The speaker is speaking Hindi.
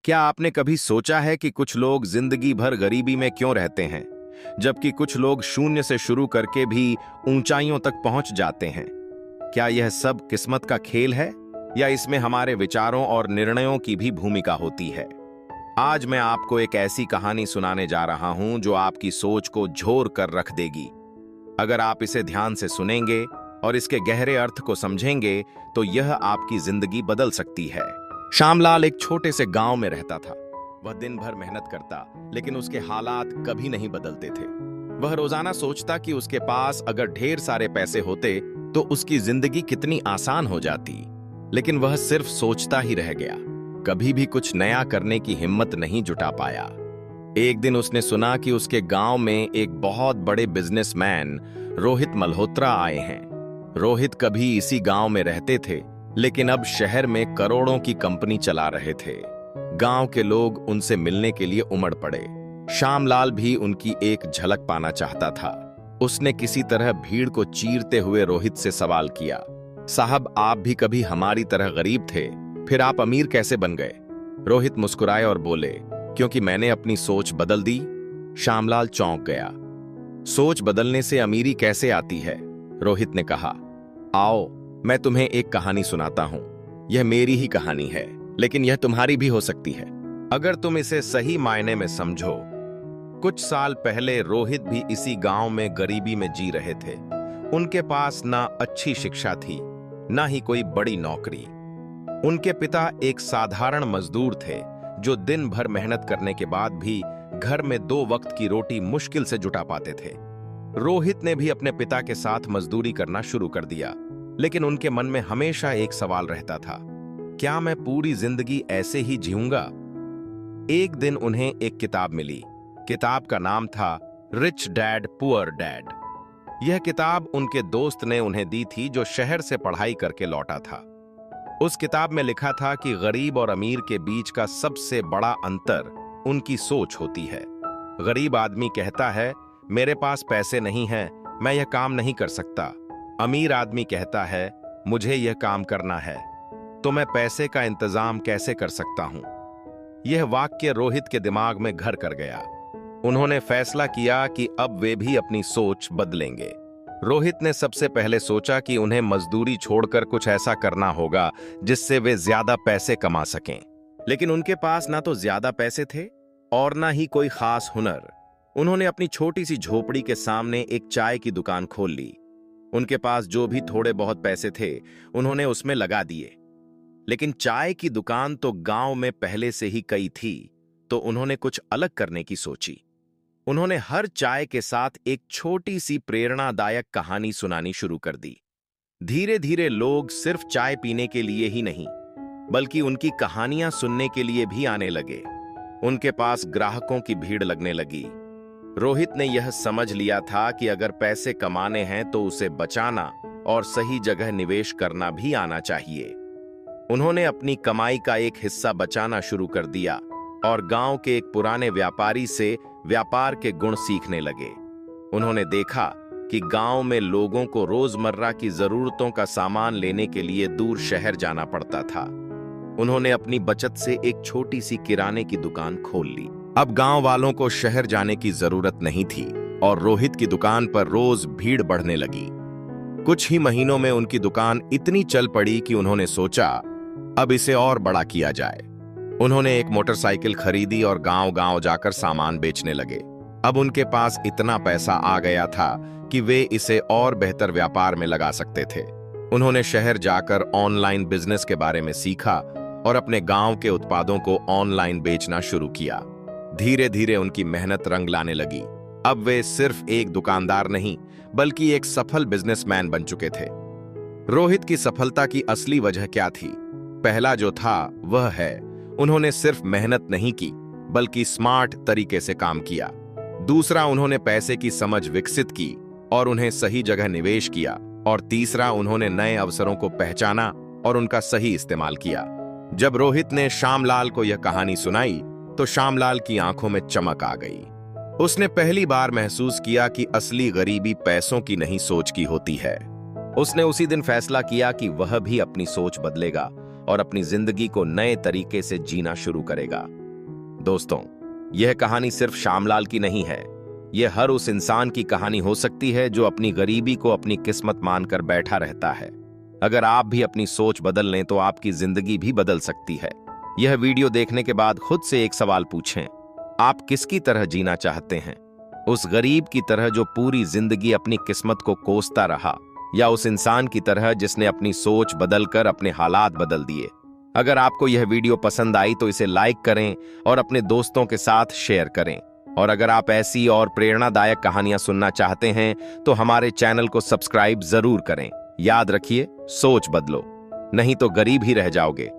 क्या आपने कभी सोचा है कि कुछ लोग जिंदगी भर गरीबी में क्यों रहते हैं, जबकि कुछ लोग शून्य से शुरू करके भी ऊंचाइयों तक पहुंच जाते हैं? क्या यह सब किस्मत का खेल है या इसमें हमारे विचारों और निर्णयों की भी भूमिका होती है? आज मैं आपको एक ऐसी कहानी सुनाने जा रहा हूं जो आपकी सोच को झोर कर रख देगी। अगर आप इसे ध्यान से सुनेंगे और इसके गहरे अर्थ को समझेंगे तो यह आपकी जिंदगी बदल सकती है। श्यामलाल एक छोटे से गांव में रहता था। वह दिन भर मेहनत करता, लेकिन उसके हालात कभी नहीं बदलते थे। वह रोजाना सोचता कि उसके पास अगर ढेर सारे पैसे होते तो उसकी जिंदगी कितनी आसान हो जाती, लेकिन वह सिर्फ सोचता ही रह गया। कभी भी कुछ नया करने की हिम्मत नहीं जुटा पाया। एक दिन उसने सुना कि उसके गांव में एक बहुत बड़े बिजनेसमैन रोहित मल्होत्रा आए हैं। रोहित कभी इसी गांव में रहते थे, लेकिन अब शहर में करोड़ों की कंपनी चला रहे थे। गांव के लोग उनसे मिलने के लिए उमड़ पड़े। श्यामलाल भी उनकी एक झलक पाना चाहता था। उसने किसी तरह भीड़ को चीरते हुए रोहित से सवाल किया, साहब, आप भी कभी हमारी तरह गरीब थे, फिर आप अमीर कैसे बन गए? रोहित मुस्कुराए और बोले, क्योंकि मैंने अपनी सोच बदल दी। श्यामलाल चौंक गया। सोच बदलने से अमीरी कैसे आती है? रोहित ने कहा, आओ मैं तुम्हें एक कहानी सुनाता हूं। यह मेरी ही कहानी है, लेकिन यह तुम्हारी भी हो सकती है अगर तुम इसे सही मायने में समझो। कुछ साल पहले रोहित भी इसी गांव में गरीबी में जी रहे थे। उनके पास ना अच्छी शिक्षा थी, ना ही कोई बड़ी नौकरी। उनके पिता एक साधारण मजदूर थे जो दिन भर मेहनत करने के बाद भी घर में 2 वक्त की रोटी मुश्किल से जुटा पाते थे। रोहित ने भी अपने पिता के साथ मजदूरी करना शुरू कर दिया, लेकिन उनके मन में हमेशा एक सवाल रहता था, क्या मैं पूरी जिंदगी ऐसे ही जीऊंगा? एक दिन उन्हें एक किताब मिली। किताब का नाम था रिच डैड पुअर डैड। यह किताब उनके दोस्त ने उन्हें दी थी जो शहर से पढ़ाई करके लौटा था। उस किताब में लिखा था कि गरीब और अमीर के बीच का सबसे बड़ा अंतर उनकी सोच होती है। गरीब आदमी कहता है, मेरे पास पैसे नहीं हैं, मैं यह काम नहीं कर सकता। अमीर आदमी कहता है, मुझे यह काम करना है, तो मैं पैसे का इंतजाम कैसे कर सकता हूं? यह वाक्य रोहित के दिमाग में घर कर गया। उन्होंने फैसला किया कि अब वे भी अपनी सोच बदलेंगे। रोहित ने सबसे पहले सोचा कि उन्हें मजदूरी छोड़कर कुछ ऐसा करना होगा जिससे वे ज्यादा पैसे कमा सकें। लेकिन उनके पास ना तो ज्यादा पैसे थे और ना ही कोई खास हुनर। उन्होंने अपनी छोटी सी झोपड़ी के सामने एक चाय की दुकान खोल ली। उनके पास जो भी थोड़े बहुत पैसे थे उन्होंने उसमें लगा दिए। लेकिन चाय की दुकान तो गांव में पहले से ही कई थी, तो उन्होंने कुछ अलग करने की सोची। उन्होंने हर चाय के साथ एक छोटी सी प्रेरणादायक कहानी सुनानी शुरू कर दी। धीरे धीरे लोग सिर्फ चाय पीने के लिए ही नहीं, बल्कि उनकी कहानियां सुनने के लिए भी आने लगे। उनके पास ग्राहकों की भीड़ लगने लगी। रोहित ने यह समझ लिया था कि अगर पैसे कमाने हैं तो उसे बचाना और सही जगह निवेश करना भी आना चाहिए। उन्होंने अपनी कमाई का एक हिस्सा बचाना शुरू कर दिया और गांव के एक पुराने व्यापारी से व्यापार के गुण सीखने लगे। उन्होंने देखा कि गांव में लोगों को रोजमर्रा की जरूरतों का सामान लेने के लिए दूर शहर जाना पड़ता था। उन्होंने अपनी बचत से एक छोटी सी किराने की दुकान खोल ली। अब गांव वालों को शहर जाने की जरूरत नहीं थी और रोहित की दुकान पर रोज भीड़ बढ़ने लगी। कुछ ही महीनों में उनकी दुकान इतनी चल पड़ी कि उन्होंने सोचा, अब इसे और बड़ा किया जाए। उन्होंने एक मोटरसाइकिल खरीदी और गांव-गांव जाकर सामान बेचने लगे। अब उनके पास इतना पैसा आ गया था कि वे इसे और बेहतर व्यापार में लगा सकते थे। उन्होंने शहर जाकर ऑनलाइन बिजनेस के बारे में सीखा और अपने गांव के उत्पादों को ऑनलाइन बेचना शुरू किया। धीरे धीरे उनकी मेहनत रंग लाने लगी। अब वे सिर्फ एक दुकानदार नहीं, बल्कि एक सफल बिजनेसमैन बन चुके थे। रोहित की सफलता की असली वजह क्या थी? पहला जो था वह है, उन्होंने सिर्फ मेहनत नहीं की, बल्कि स्मार्ट तरीके से काम किया। दूसरा, उन्होंने पैसे की समझ विकसित की और उन्हें सही जगह निवेश किया। और तीसरा, उन्होंने नए अवसरों को पहचाना और उनका सही इस्तेमाल किया। जब रोहित ने श्यामलाल को यह कहानी सुनाई तो श्यामलाल की आंखों में चमक आ गई। उसने पहली बार महसूस किया कि असली गरीबी पैसों की नहीं, सोच की होती है। उसने उसी दिन फैसला किया कि वह भी अपनी सोच बदलेगा और अपनी जिंदगी को नए तरीके से जीना शुरू करेगा। दोस्तों, यह कहानी सिर्फ श्यामलाल की नहीं है। यह हर उस इंसान की कहानी हो सकती है जो अपनी गरीबी को अपनी किस्मत मानकर बैठा रहता है। अगर आप भी अपनी सोच बदल लें तो आपकी जिंदगी भी बदल सकती है। यह वीडियो देखने के बाद खुद से एक सवाल पूछें, आप किसकी तरह जीना चाहते हैं? उस गरीब की तरह जो पूरी जिंदगी अपनी किस्मत को कोसता रहा, या उस इंसान की तरह जिसने अपनी सोच बदलकर अपने हालात बदल दिए? अगर आपको यह वीडियो पसंद आई तो इसे लाइक करें और अपने दोस्तों के साथ शेयर करें। और अगर आप ऐसी और प्रेरणादायक कहानियां सुनना चाहते हैं तो हमारे चैनल को सब्सक्राइब जरूर करें। याद रखिए, सोच बदलो, नहीं तो गरीब ही रह जाओगे।